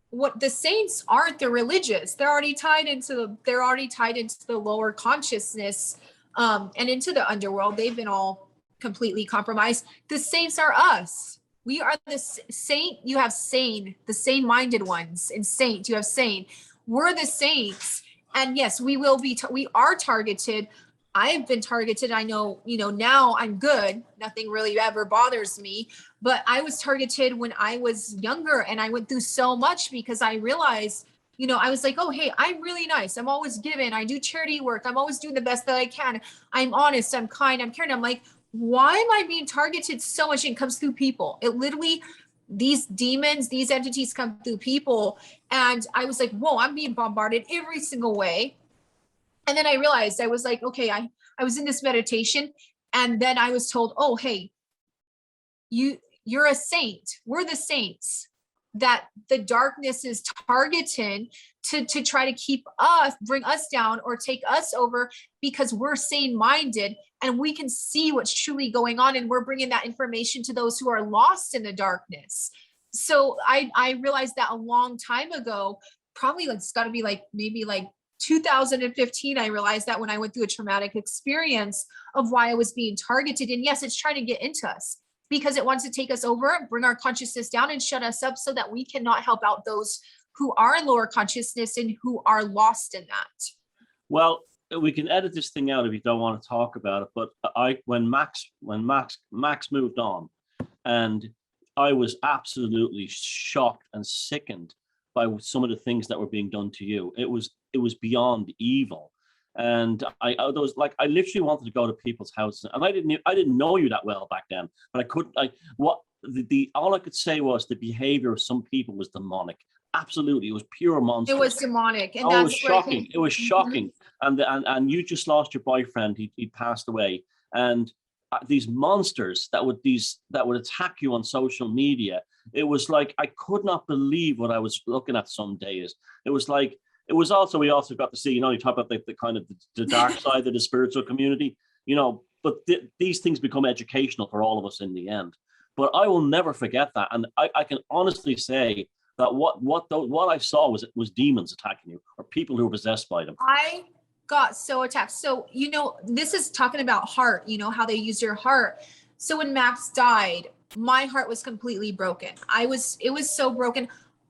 B: What the saints aren't the religious. They're already tied into the lower consciousness, and into the underworld. They've been all completely compromised. The saints are us. We are the saint. You have sane, the sane-minded ones, and saint. You have sane. We're the saints, and yes, we will be. We are targeted. I have been targeted. I know, now I'm good. Nothing really ever bothers me. But I was targeted when I was younger, and I went through so much because I realized, I was like, oh, hey, I'm really nice. I'm always giving. I do charity work. I'm always doing the best that I can. I'm honest. I'm kind. I'm caring. I'm like, why am I being targeted so much? It comes through people. It literally, these demons, these entities come through people. And I was like, whoa, I'm being bombarded every single way. And then I realized, I was like, okay, I was in this meditation, and then I was told, oh, hey, you're a saint. We're the saints that the darkness is targeting to try to bring us down or take us over, because we're sane-minded and we can see what's truly going on, and we're bringing that information to those who are lost in the darkness. So I realized that a long time ago, probably it's got to be maybe 2015, I realized that when I went through a traumatic experience of why I was being targeted. And yes, it's trying to get into us because it wants to take us over, bring our consciousness down, and shut us up so that we cannot help out those who are in lower consciousness and who are lost in that.
A: Well, we can edit this thing out if you don't want to talk about it. But when Max moved on, and I was absolutely shocked and sickened by some of the things that were being done to you. It was beyond evil. And I literally wanted to go to people's houses, and I didn't know you that well back then, but I couldn't. All I could say was the behavior of some people was demonic. Absolutely, it was pure monster.
B: It was demonic, and
A: it was shocking. It was shocking. And you just lost your boyfriend. He passed away, and these monsters that would attack you on social media. It was like I could not believe what I was looking at some days. It was like. We also got to see, you talk about the kind of the dark side of the spiritual community, but these things become educational for all of us in the end. But I will never forget that. And I can honestly say that what I saw was demons attacking you, or people who were possessed by them.
B: I got so attacked. So, this is talking about heart, how they use your heart. So when Max died, my heart was completely broken. It was so broken.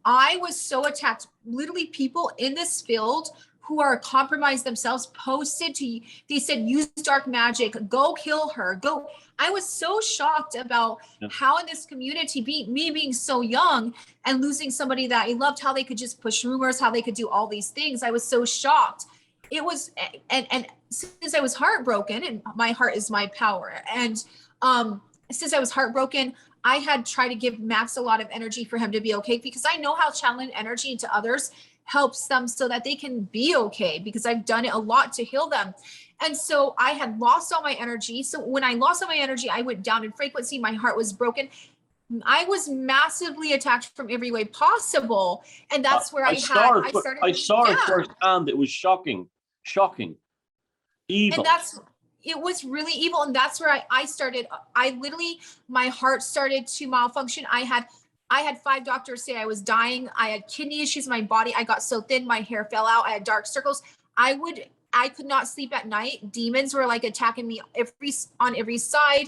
B: I was so attacked. Literally, people in this field who are compromised themselves they said, use dark magic, go kill her, go. I was so shocked about how in this community, me being so young and losing somebody that I loved, how they could just push rumors, how they could do all these things. I was so shocked. It was, and since I was heartbroken, and my heart is my power. And since I was heartbroken, I had tried to give Max a lot of energy for him to be okay, because I know how channeling energy into others helps them so that they can be okay, because I've done it a lot to heal them. And so I had lost all my energy. So when I lost all my energy, I went down in frequency. My heart was broken. I was massively attacked from every way possible. And that's where I saw it
A: firsthand. It was shocking, evil.
B: And it was really evil. And that's where I started. My heart started to malfunction. I had 5 doctors say I was dying. I had kidney issues in my body. I got so thin, my hair fell out. I had dark circles. I could not sleep at night. Demons were attacking me on every side.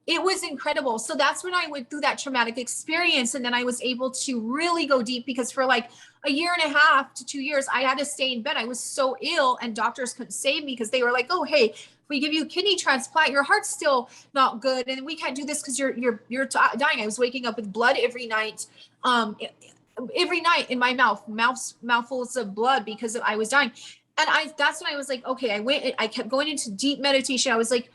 B: It was incredible. So that's when I went through that traumatic experience. And then I was able to really go deep, because for like a year and a half to 2 years, I had to stay in bed. I was so ill, and doctors couldn't save me because they were like, oh, hey, if we give you a kidney transplant, your heart's still not good, and we can't do this because you're dying. I was waking up with blood every night in my mouthfuls of blood because I was dying. And that's when I was like, okay, I kept going into deep meditation. I was like,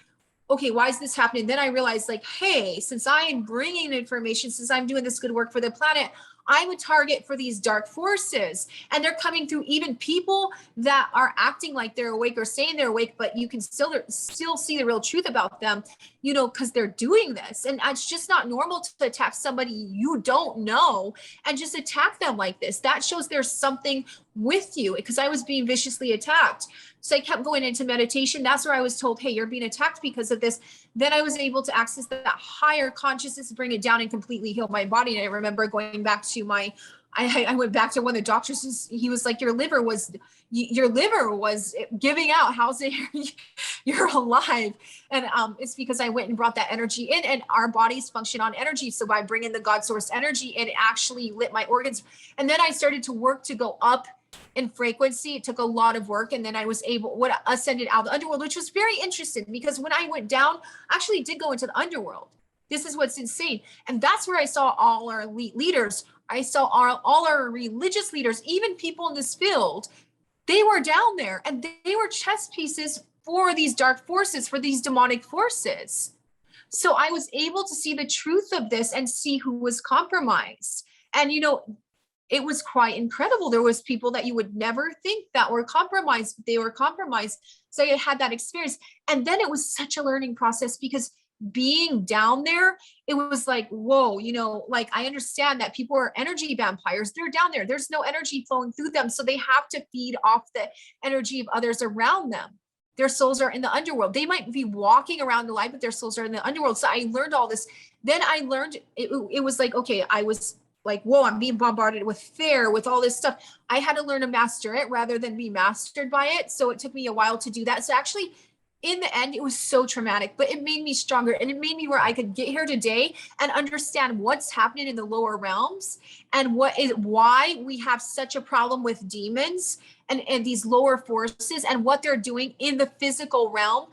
B: okay, why is this happening? Then I realized, like, hey, since I am bringing information, since I'm doing this good work for the planet, I'm a target for these dark forces, and they're coming through even people that are acting like they're awake or saying they're awake, but you can still see the real truth about them, you know, because they're doing this. And it's just not normal to attack somebody you don't know and just attack them like this. That shows there's something with you, because I was being viciously attacked. So I kept going into meditation. That's where I was told, hey, you're being attacked because of this. Then I was able to access that higher consciousness, bring it down, and completely heal my body. And I remember going back to I went back to one of the doctors. He was like, your liver was giving out. How's it you're alive? And it's because I went and brought that energy in, and our bodies function on energy. So by bringing the God source energy, it actually lit my organs. And then I started to work to go up in frequency. It took a lot of work, and then I was ascended out of the underworld, which was very interesting, because when I went down, I actually did go into the underworld. This is what's insane. And that's where I saw all our elite leaders. I saw all our religious leaders, even people in this field. They were down there, and they were chess pieces for these dark forces, for these demonic forces. So I was able to see the truth of this and see who was compromised. And, you know, it was quite incredible. There was people that you would never think that were compromised. They were compromised. So I had that experience. And then it was such a learning process, because being down there, it was like, whoa, you know, like, I understand that people are energy vampires. They're down there. There's no energy flowing through them. So they have to feed off the energy of others around them. Their souls are in the underworld. They might be walking around the light, but their souls are in the underworld. So I learned all this. Then I learned it was like, okay, I was like, whoa, I'm being bombarded with fear, with all this stuff. I had to learn to master it rather than be mastered by it. So it took me a while to do that. So actually, in the end, it was so traumatic, but it made me stronger, and it made me where I could get here today and understand what's happening in the lower realms, and why we have such a problem with demons and these lower forces, and what they're doing in the physical realm.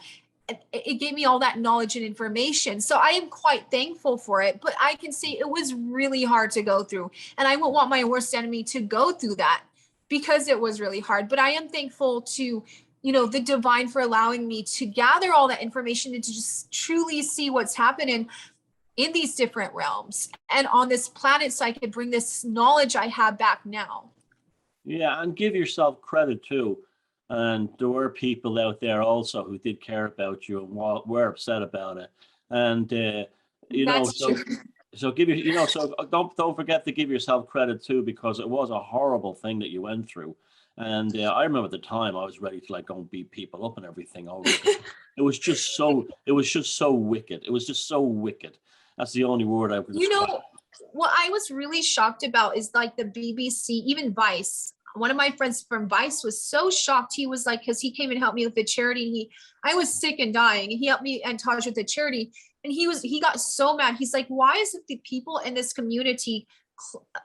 B: It gave me all that knowledge and information. So I am quite thankful for it, but I can say it was really hard to go through. And I wouldn't want my worst enemy to go through that, because it was really hard. But I am thankful to, you know, the divine for allowing me to gather all that information and to just truly see what's happening in these different realms and on this planet, so I could bring this knowledge I have back now.
A: Yeah, and give yourself credit too. And there were people out there also who did care about you and were upset about it. And you know, so give you, so don't forget to give yourself credit too, because it was a horrible thing that you went through. And I remember at the time I was ready to like go and beat people up and everything. It was just so wicked. It was just so wicked. That's the only word I could describe.
B: You know, what I was really shocked about is like the BBC, even Vice. One of my friends from Vice was so shocked. He was like, because he came and helped me with the charity. I was sick and dying. He helped me and Taj with the charity. And he got so mad. He's like, why is it the people in this community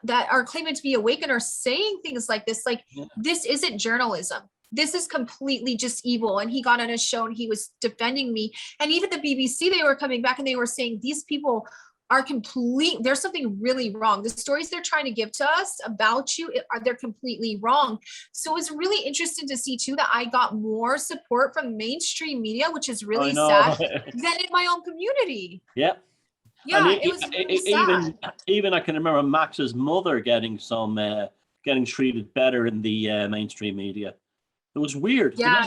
B: that are claiming to be awakened are saying things like this? Like, this isn't journalism. This is completely just evil. And he got on a show and he was defending me. And even the BBC, they were coming back and they were saying, these people are there's something really wrong. The stories they're trying to give to us about you, they're completely wrong. So it was really interesting to see too, that I got more support from mainstream media, which is really sad, than in my own community.
A: Yeah.
B: Yeah, it was really sad.
A: Even I can remember Max's mother getting treated better in the mainstream media. It was weird.
B: Yeah,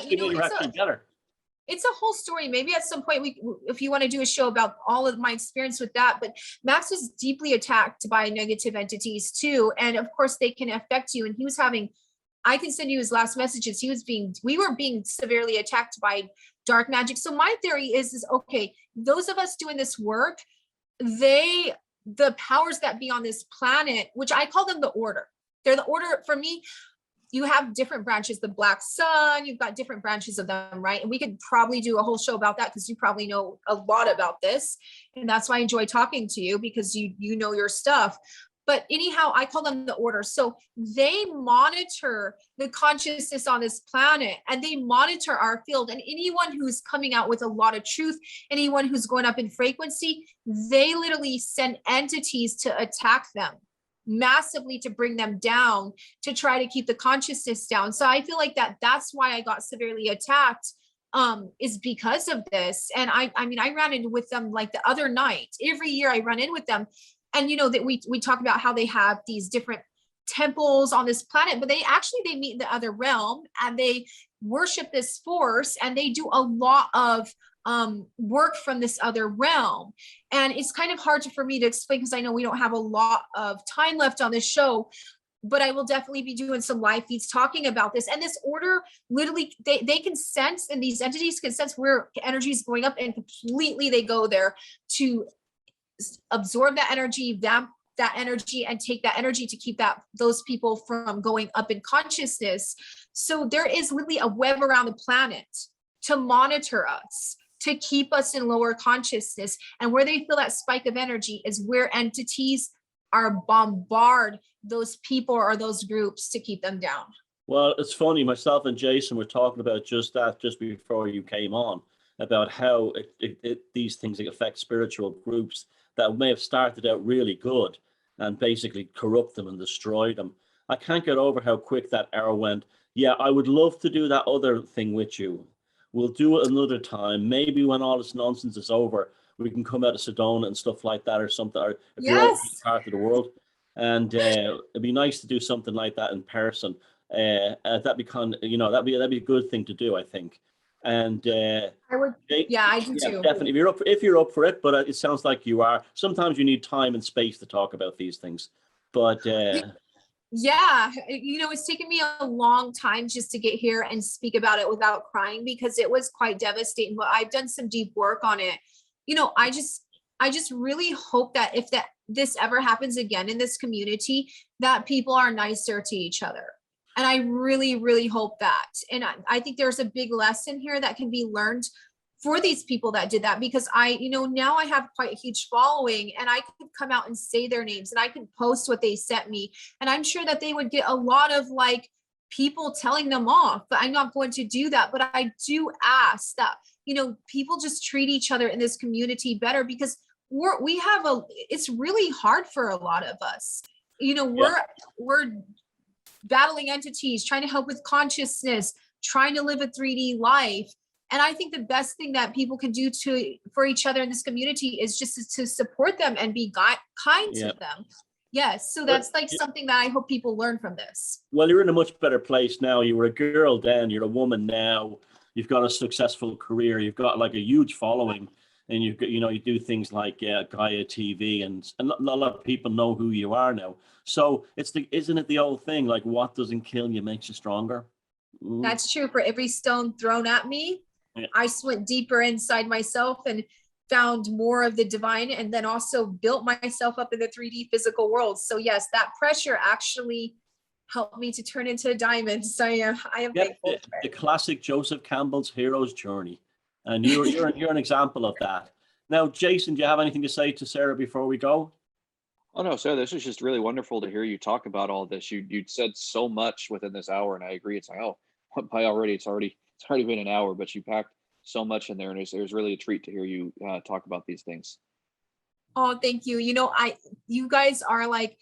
A: It's
B: a whole story. Maybe at some point, if you want to do a show about all of my experience with that. But Max was deeply attacked by negative entities too, and of course they can affect you. And he was I can send you his last messages. We were being severely attacked by dark magic. So my theory is okay, those of us doing this work, the powers that be on this planet, which I call them the order. They're the order for me. you have different branches, the black sun, you've got different branches of them, right? And we could probably do a whole show about that because you probably know a lot about this. And that's why I enjoy talking to you, because you know your stuff. But anyhow, I call them the order. So they monitor the consciousness on this planet, and they monitor our field. And anyone who's coming out with a lot of truth, anyone who's going up in frequency, they literally send entities to attack them massively, to bring them down, to try to keep the consciousness down. So I feel like that's why I got severely attacked, is because of this. And I mean, I ran in with them like the other night. Every year I run in with them. And you know that we talk about how they have these different temples on this planet, but they meet in the other realm and they worship this force, and they do a lot of work from this other realm. And it's kind of hard for me to explain because I know we don't have a lot of time left on this show, but I will definitely be doing some live feeds talking about this. And this order, literally, they can sense, and these entities can sense where energy is going up, and completely they go there to absorb that energy, vamp that energy, and take that energy to keep those people from going up in consciousness. So there is literally a web around the planet to monitor us, to keep us in lower consciousness. And where they feel that spike of energy is where entities are bombard those people or those groups to keep them down.
A: Well, it's funny, myself and Jason were talking about just that just before you came on, about how these things affect spiritual groups that may have started out really good and basically corrupt them and destroy them. I can't get over how quick that arrow went. Yeah, I would love to do that other thing with you. We'll do it another time. Maybe when all this nonsense is over, we can come out of Sedona and stuff like that, or something, or if you're out in part of the world. And it'd be nice to do something like that in person. That'd be that'd be a good thing to do, I think. And
B: I would, I do too.
A: Definitely, if you're up for it, but it sounds like you are. Sometimes you need time and space to talk about these things, but
B: yeah, you know, it's taken me a long time just to get here and speak about it without crying, because it was quite devastating, but I've done some deep work on it. You know, I just really hope that if this ever happens again in this community, that people are nicer to each other. And I really, really hope that. And I think there's a big lesson here that can be learned for these people that did that, because now I have quite a huge following, and I could come out and say their names, and I can post what they sent me. And I'm sure that they would get a lot of like people telling them off, but I'm not going to do that. But I do ask that, people just treat each other in this community better, because it's really hard for a lot of us. We're battling entities, trying to help with consciousness, trying to live a 3D life. And I think the best thing that people can do for each other in this community is just to support them and be kind to them. Yes. So that's something that I hope people learn from this.
A: Well, you're in a much better place now. You were a girl then, you're a woman now. You've got a successful career. You've got like a huge following, and you do things like Gaia TV, and a lot of people know who you are now. So isn't it the old thing, like what doesn't kill you makes you stronger? Mm.
B: That's true. For every stone thrown at me, I went deeper inside myself and found more of the divine, and then also built myself up in the 3D physical world. So yes, that pressure actually helped me to turn into a diamond. So I am thankful.
A: The classic Joseph Campbell's hero's journey. And you're an example of that. Now, Jason, do you have anything to say to Sarah before we go?
C: Oh no, Sarah, this is just really wonderful to hear you talk about all this. You'd said so much within this hour, and I agree. It's like, it's already been an hour, but you packed so much in there, and it was really a treat to hear you talk about these things.
B: Oh, thank you. You guys are like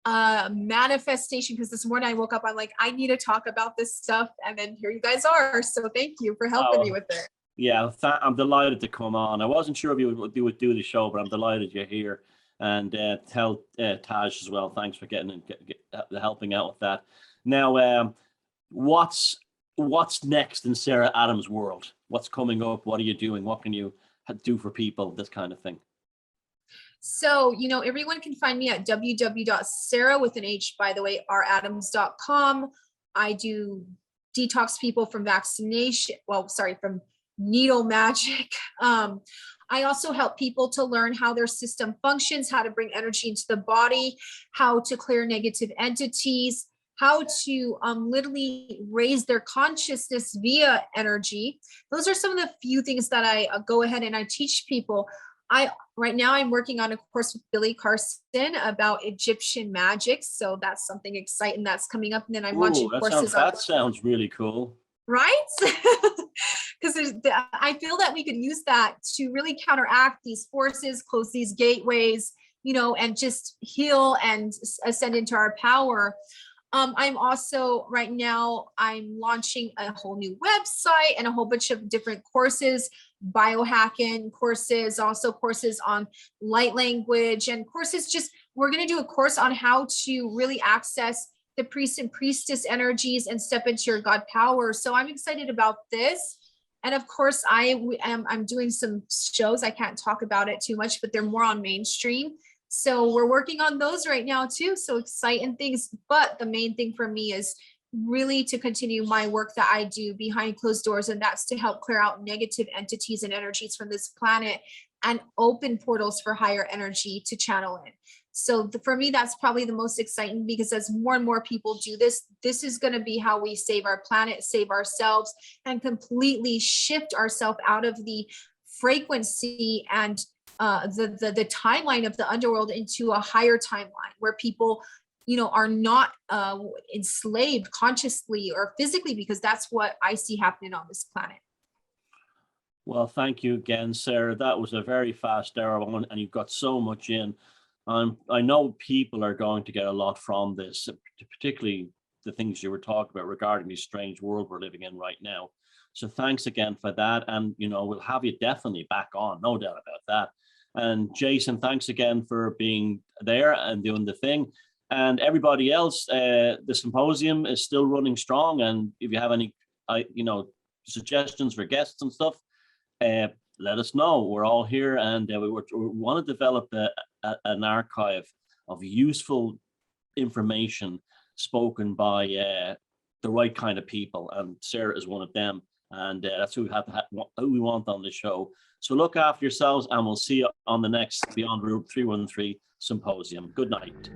B: a manifestation, because this morning I woke up, I'm like, I need to talk about this stuff, and then here you guys are. So thank you for helping me with it.
A: Yeah, I'm delighted to come on. I wasn't sure if you would do the show, but I'm delighted you're here. And tell Taj as well, thanks for helping out with that. Now, what's next in Sarah Adams' world? What's coming up? What are you doing? What can you do for people? This kind of thing.
B: So, everyone can find me at www.sarah with an H, by the way, radams.com. I do detox people from from needle magic. I also help people to learn how their system functions, how to bring energy into the body, how to clear negative entities, how to literally raise their consciousness via energy. Those are some of the few things that I go ahead and I teach people. Right now I'm working on a course with Billy Carson about Egyptian magic. So that's something exciting that's coming up. And then I'm launching courses on.
A: That sounds really cool.
B: Right? Because I feel that we could use that to really counteract these forces, close these gateways, you know, and just heal and ascend into our power. I'm also right now, I'm launching a whole new website and a whole bunch of different courses, biohacking courses, also courses on light language and courses. Just, we're going to do a course on how to really access the priest and priestess energies and step into your God power. So I'm excited about this. And of course, I'm doing some shows. I can't talk about it too much, but they're more on mainstream. So we're working on those right now too. So exciting things. But the main thing for me is really to continue my work that I do behind closed doors. And that's to help clear out negative entities and energies from this planet and open portals for higher energy to channel in. So for me, that's probably the most exciting, because as more and more people do this, this is going to be how we save our planet, save ourselves, and completely shift ourselves out of the frequency and the timeline of the underworld into a higher timeline where people, you know, are not enslaved consciously or physically, because that's what I see happening on this planet.
A: Well, thank you again, Sarah. That was a very fast arrow, and you've got so much in. I know people are going to get a lot from this, particularly the things you were talking about regarding the strange world we're living in right now. So thanks again for that. And, you know, we'll have you definitely back on, no doubt about that. And Jason, thanks again for being there and doing the thing. And everybody else, the symposium is still running strong. And if you have any, you know, suggestions for guests and stuff, let us know. We're all here, and we want to develop an archive of useful information spoken by the right kind of people, and Sarah is one of them, and that's who we want on the show. So look after yourselves, and we'll see you on the next Beyond Room 313 Symposium. Good night.